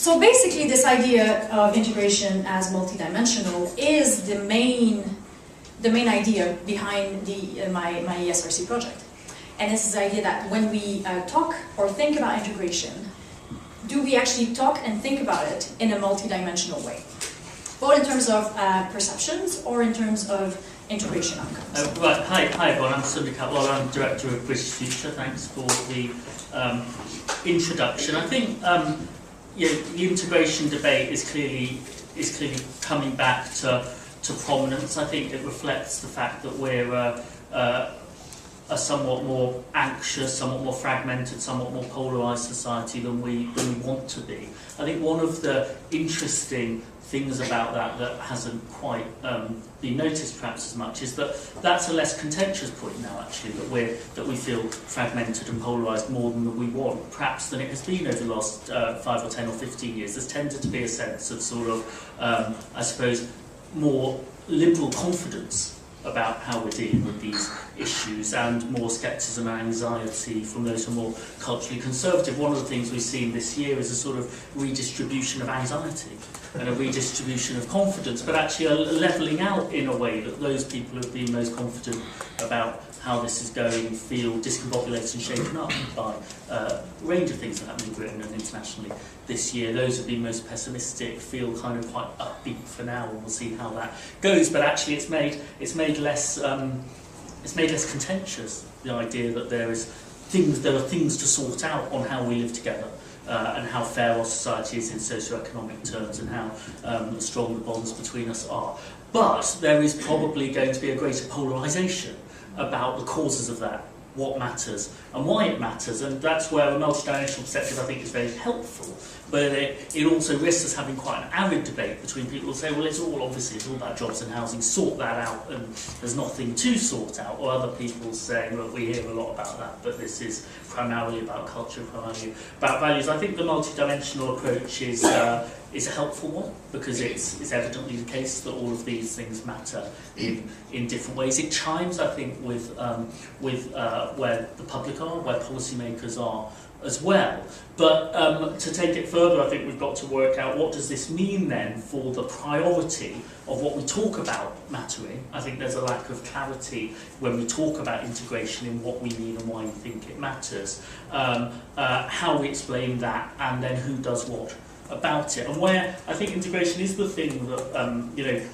So basically this idea of integration as multidimensional is the main idea behind my ESRC project. And it's this idea that when we talk or think about integration, do we actually talk and think about it in a multidimensional way? Both in terms of perceptions or in terms of integration outcomes. Right. Hi everyone, I'm Sunday Catwell, I'm Director of British Future. Thanks for the introduction. I think the integration debate is clearly coming back to prominence. I think it reflects the fact that we're a somewhat more anxious, somewhat more fragmented, somewhat more polarised society than we want to be. I think one of the interesting things about that hasn't quite been noticed perhaps as much is that that's a less contentious point now actually, that we feel fragmented and polarised more than we want, perhaps than it has been over the last 5 or 10 or 15 years. There's tended to be a sense of sort of, I suppose, more liberal confidence about how we're dealing with these issues and more scepticism and anxiety from those who are more culturally conservative. One of the things we've seen this year is a sort of redistribution of anxiety and a redistribution of confidence, but actually a levelling out in a way that those people who have been most confident about how this is going feel discombobulated and shaken up by a range of things that happen in Britain and internationally this year. Those who have been most pessimistic feel kind of quite upbeat for now, and we'll see how that goes. But actually, it's made less contentious, the idea that there are things to sort out on how we live together. And how fair our society is in socio-economic terms and how strong the bonds between us are. But there is probably going to be a greater polarisation about the causes of that, what matters and why it matters, and that's where a multidimensional perspective I think is very helpful. But it also risks us having quite an arid debate between people who say, well, it's all about jobs and housing, sort that out, and there's nothing to sort out, or other people saying, look, we hear a lot about that, but this is primarily about culture, primarily about values. I think the multidimensional approach is a helpful one, because it's evidently the case that all of these things matter in different ways. It chimes, I think, with where the public are, where policymakers are as well. But to take it further, I think we've got to work out what does this mean then for the priority of what we talk about mattering. I think there's a lack of clarity when we talk about integration in what we mean and why we think it matters, how we explain that, and then who does what about it. And where I think integration is the thing that,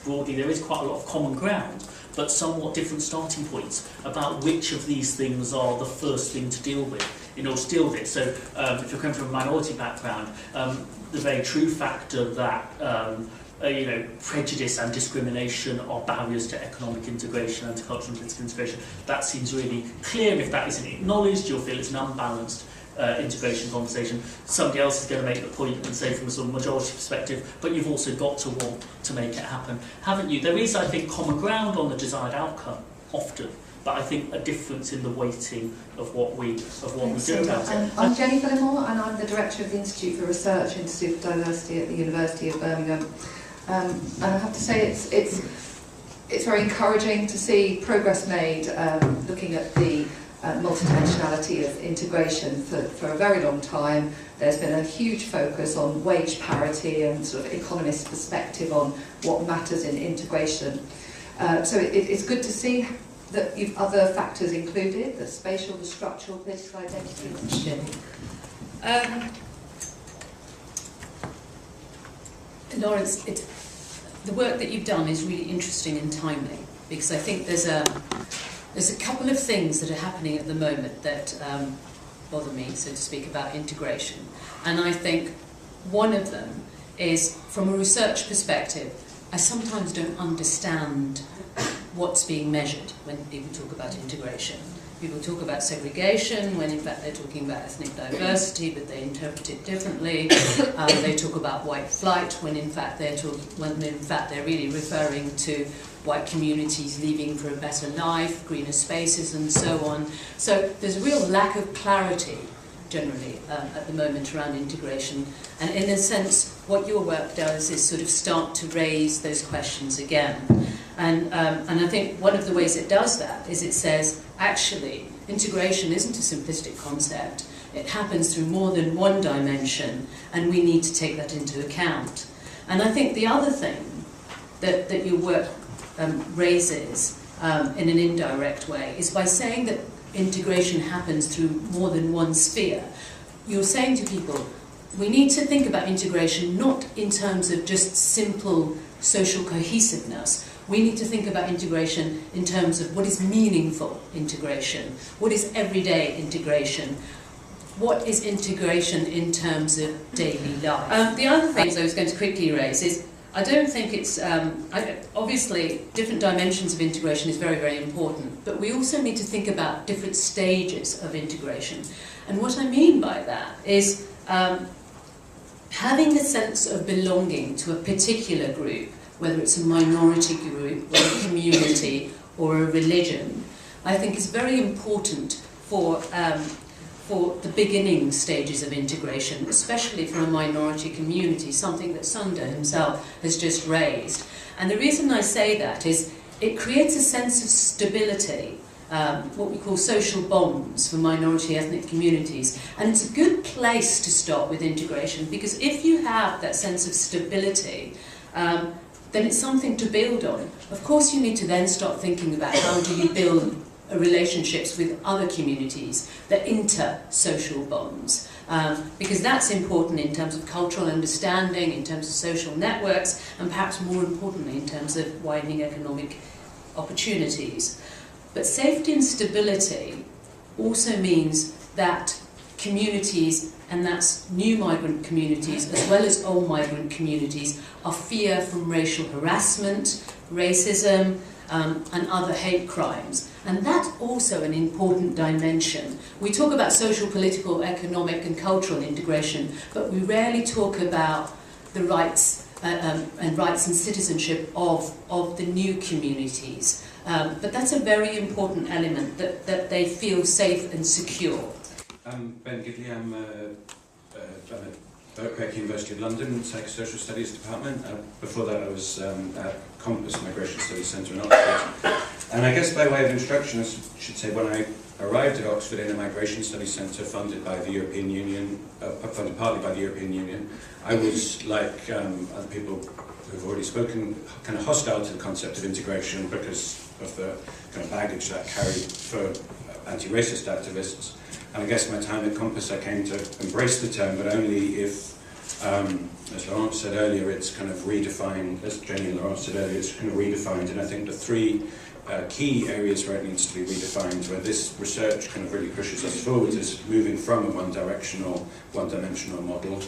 broadly there is quite a lot of common ground, but somewhat different starting points about which of these things are the first thing to deal with in order to deal with it. So if you're coming from a minority background, the very true factor that prejudice and discrimination are barriers to economic integration and to cultural and political integration, that seems really clear. If that isn't acknowledged, you'll feel it's an unbalanced integration conversation. Somebody else is going to make the point and say from a sort of majority perspective, but you've also got to want to make it happen, haven't you? There is, I think, common ground on the desired outcome often, but I think a difference in the weighting of what we do about it. I'm Jenny Fillimore, and I'm the Director of the Institute for Research Institute for Diversity at the University of Birmingham. And I have to say it's very encouraging to see progress made looking at the multidimensionality of integration. For a very long time there's been a huge focus on wage parity and sort of economist perspective on what matters in integration. So it's good to see that you've other factors included, the spatial, the structural, political identity. Lawrence, the work that you've done is really interesting and timely, because I think there's a couple of things that are happening at the moment that bother me, so to speak, about integration. And I think one of them is, from a research perspective, I sometimes don't understand what's being measured when people talk about integration. People talk about segregation when in fact they're talking about ethnic diversity, but they interpret it differently. They talk about white flight when in fact they're really referring to white communities leaving for a better life, greener spaces, and so on. So there's a real lack of clarity generally at the moment around integration, and in a sense what your work does is sort of start to raise those questions again. And I think one of the ways it does that is it says, actually, integration isn't a simplistic concept. It happens through more than one dimension, and we need to take that into account. And I think the other thing that your work raises in an indirect way is by saying that integration happens through more than one sphere. You're saying to people, we need to think about integration not in terms of just simple social cohesiveness. We need to think about integration in terms of what is meaningful integration, what is everyday integration, what is integration in terms of daily life. The other things I was going to quickly raise is, I don't think it's, obviously different dimensions of integration is very, very important, but we also need to think about different stages of integration. And what I mean by that is having a sense of belonging to a particular group, whether it's a minority group or a community or a religion, I think is very important for the beginning stages of integration, especially for a minority community, something that Sunder himself has just raised. And the reason I say that is it creates a sense of stability, what we call social bonds for minority ethnic communities. And it's a good place to start with integration, because if you have that sense of stability, then it's something to build on. Of course, you need to then start thinking about how do you build relationships with other communities, the inter-social bonds, because that's important in terms of cultural understanding, in terms of social networks, and perhaps more importantly in terms of widening economic opportunities. But safety and stability also means that communities, and that's new migrant communities as well as old migrant communities, are free from racial harassment, racism, and other hate crimes. And that's also an important dimension. We talk about social, political, economic and cultural integration, but we rarely talk about the rights and rights and citizenship of the new communities. But that's a very important element, that they feel safe and secure. I'm Ben Gidley. I'm at Birkbeck University of London, Psychosocial Studies Department. Before that I was at Compass Migration Studies Centre in Oxford. And I guess by way of introduction I should say, when I arrived at Oxford in a Migration Studies Centre funded by the European Union, funded partly by the European Union, I was, like other people who've already spoken, kind of hostile to the concept of integration because of the kind of baggage that carried for anti-racist activists. And I guess my time at Compass I came to embrace the term, but only if, as Laurence said earlier, it's kind of redefined, as Jenny and Laurence said earlier, it's kind of redefined. And I think the three key areas where it needs to be redefined, where this research kind of really pushes us forward, is moving from a one-dimensional model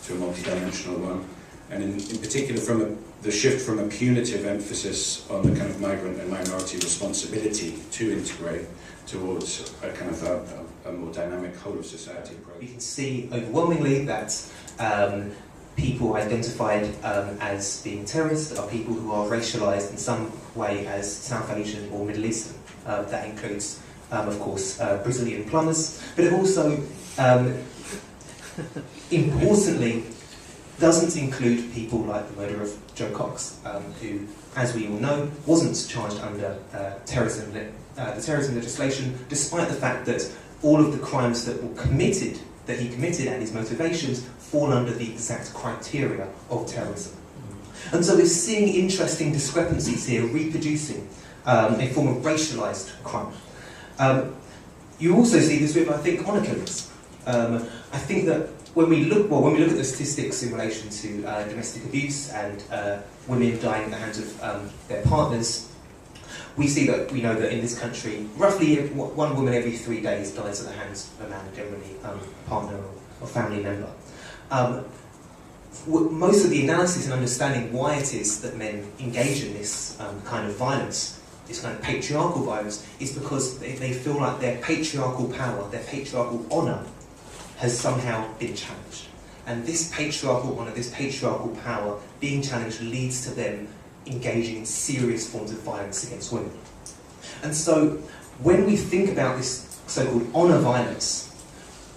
to a multi-dimensional one. And in particular from the shift from a punitive emphasis on the kind of migrant and minority responsibility to integrate towards a kind of a more dynamic whole of society approach. We can see overwhelmingly that people identified as being terrorists are people who are racialised in some way as South Asian or Middle Eastern. That includes, of course, Brazilian plumbers, but it also, importantly, doesn't include people like the murder of Joe Cox, who, as we all know, wasn't charged under the terrorism legislation, despite the fact that all of the crimes that he committed and his motivations fall under the exact criteria of terrorism. And so we're seeing interesting discrepancies here reproducing a form of racialised crime. You also see this with, I think, honour killings. I think that when we look at the statistics in relation to domestic abuse and women dying at the hands of their partners, we know that in this country, roughly one woman every 3 days dies at the hands of a man, generally a partner or family member. Most of the analysis and understanding why it is that men engage in this kind of violence, this kind of patriarchal violence, is because they feel like their patriarchal power, their patriarchal honour, has somehow been challenged. And this patriarchal honour, this patriarchal power being challenged leads to them engaging in serious forms of violence against women. And so when we think about this so-called honour violence,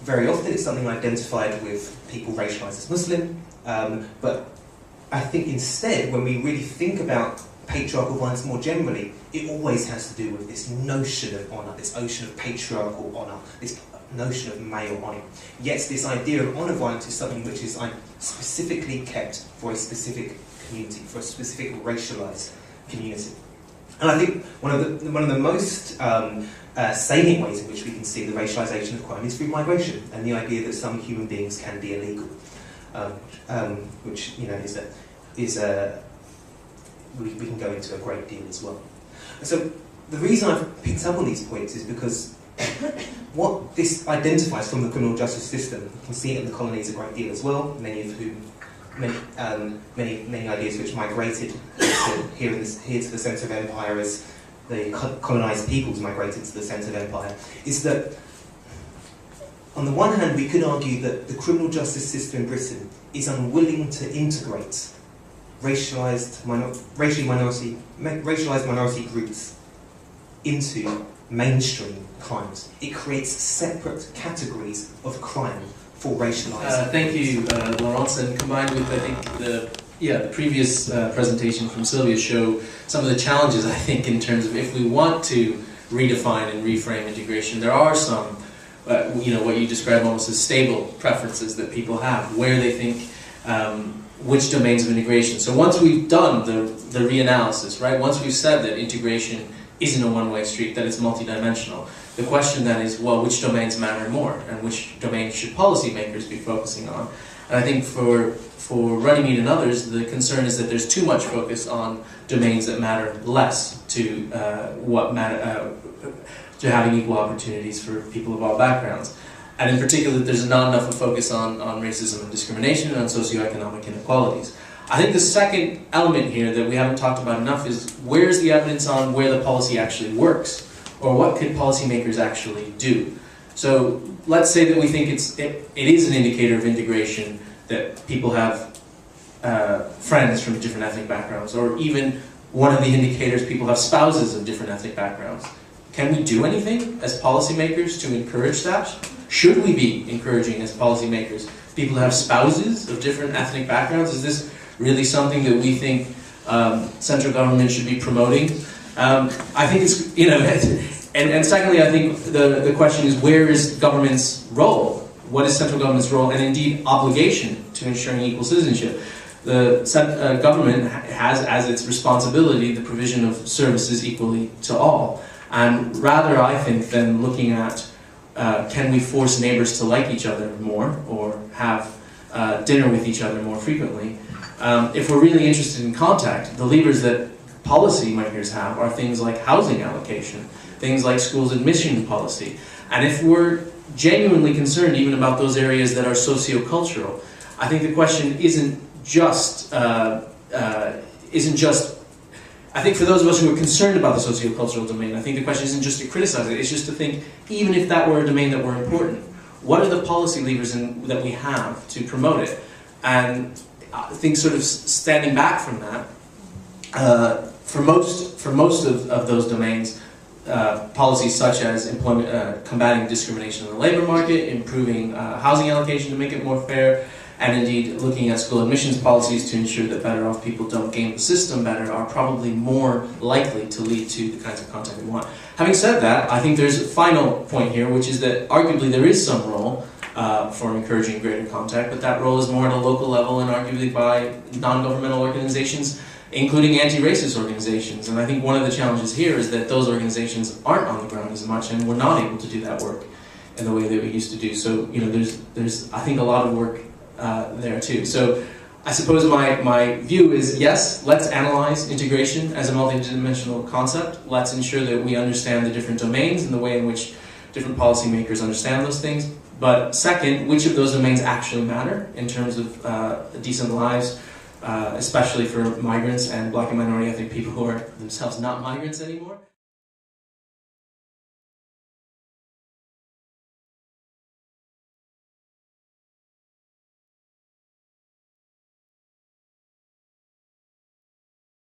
very often it's something identified with people racialised as Muslim, but I think instead when we really think about patriarchal violence more generally, it always has to do with this notion of honour, this notion of patriarchal honour, this notion of male honour. Yet this idea of honour violence is something which is specifically kept for a specific community, for a specific racialised community. And I think one of the most salient ways in which we can see the racialisation of crime is through migration, and the idea that some human beings can be illegal, which we can go into a great deal as well. And so the reason I've picked up on these points is because what this identifies from the criminal justice system, you can see it in the colonies a great deal as well, many ideas which migrated here to the centre of empire as the colonised peoples migrated to the centre of empire, is that on the one hand we could argue that the criminal justice system in Britain is unwilling to integrate racialised minority groups into mainstream crimes. It creates separate categories of crime for racialised. Thank you, Laurence, and combined with, I think, the previous presentation from Sylvia show some of the challenges, I think, in terms of if we want to redefine and reframe integration, there are some, what you describe almost as stable preferences that people have, where they think which domains of integration. So once we've done the reanalysis, right, once we've said that integration isn't a one-way street, that it's multidimensional, the question then is, well, which domains matter more, and which domains should policymakers be focusing on? And I think for Runnymede and others, the concern is that there's too much focus on domains that matter less to to having equal opportunities for people of all backgrounds. And in particular, there's not enough of a focus on racism and discrimination and on socioeconomic inequalities. I think the second element here that we haven't talked about enough is where's the evidence on where the policy actually works, or what could policymakers actually do? So let's say that we think it is an indicator of integration that people have friends from different ethnic backgrounds, or even one of the indicators, people have spouses of different ethnic backgrounds. Can we do anything as policymakers to encourage that? Should we be encouraging as policymakers people to have spouses of different ethnic backgrounds? Is this really something that we think central government should be promoting? I think it's, and secondly, I think the question is, where is government's role? What is central government's role and indeed obligation to ensuring equal citizenship? The government has as its responsibility the provision of services equally to all. And rather, I think, than looking at can we force neighbors to like each other more or have dinner with each other more frequently, if we're really interested in contact, the levers that policymakers have are things like housing allocation, things like schools admission policy. And if we're genuinely concerned even about those areas that are socio-cultural, I think the question isn't just, I think for those of us who are concerned about the socio-cultural domain, I think the question isn't just to criticize it, it's just to think, even if that were a domain that were important, what are the policy levers that we have to promote it? And I think sort of standing back from that, for most of those domains, policies such as combating discrimination in the labor market, improving housing allocation to make it more fair, and indeed looking at school admissions policies to ensure that better off people don't game the system better, are probably more likely to lead to the kinds of content we want. Having said that, I think there's a final point here, which is that arguably there is some role for encouraging greater contact, but that role is more at a local level and arguably by non-governmental organizations, including anti-racist organizations. And I think one of the challenges here is that those organizations aren't on the ground as much, and we're not able to do that work in the way that we used to do. So, there's I think a lot of work there too. So I suppose my view is, yes, let's analyze integration as a multidimensional concept. Let's ensure that we understand the different domains and the way in which different policymakers understand those things. But second, which of those domains actually matter in terms of decent lives, especially for migrants and black and minority ethnic people who are themselves not migrants anymore?